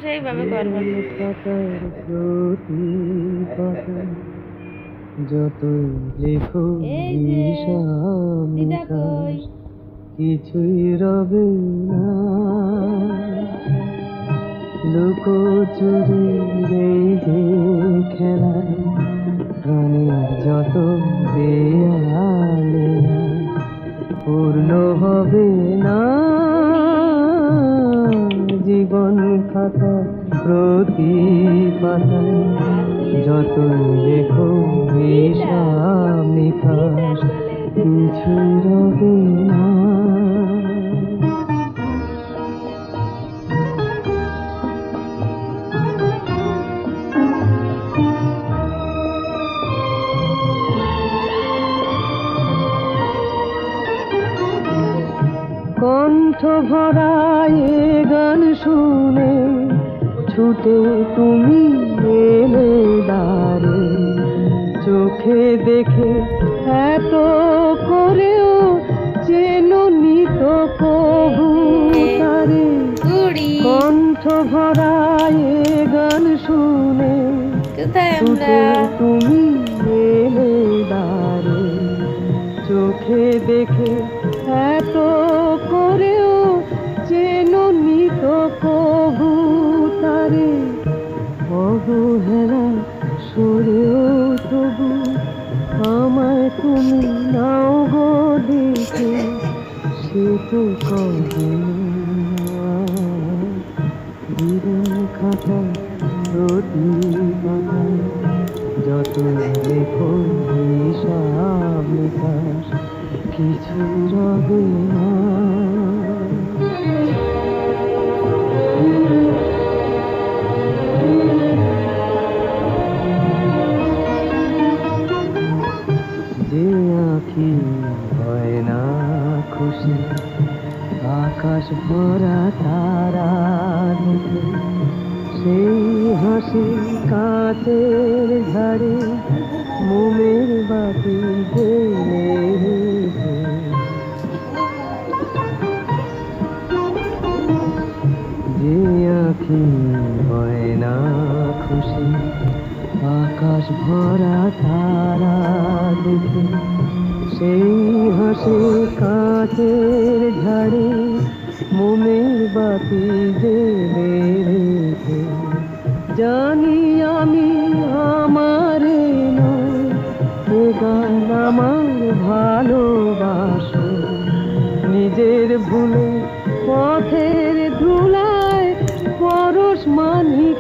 সেইভাবে করবেন। যতই লেখো এই যে দিদা কই? কিছুই রবে না, লুকোচুরি এই যে খেলায় প্রাণের যত দেয়ালে পূর্ণ হবে না জীবন খাতা প্রতি পাতায় যত লেখো হিসাব নিকাশ কিছুই রবে না। কণ্ঠ ভরা এ গান শুনে ছুটে তুমি এলে দ্বারে, চোখে দেখে এত করেও চেননি তো কবু তারে। কণ্ঠ ভরা এ গান শুনে ছুটে তুমি এলে দ্বারে, চোখে দেখে এত করেও চেননি তো কবু তারে। অবহেলা সরেও তবু আমায় তুমি নাও গো দেখে, সে তো কবে জীবন খাতা প্রতি পাতায় যত লেখো হিসাব নিকাশ কিছু রবে না। যে আঁখি হয় না খুশি আকাশ ভরা তারা দেখে, সেই হাসি কাঁচের ঝাড়ে মোমের বাতি জেলে রেখে। যে আঁখি হয় না খুশি আকাশ ভরা তারা দেখে, সেই হাসি কাঁচের ঝাড়ে মোমের বাতি জেলে রেখে। জানি আমি আমার নয় এ গান আমার ভালোবাসো, নিজের ভুলে পথের ধুলায় পরশ মানিক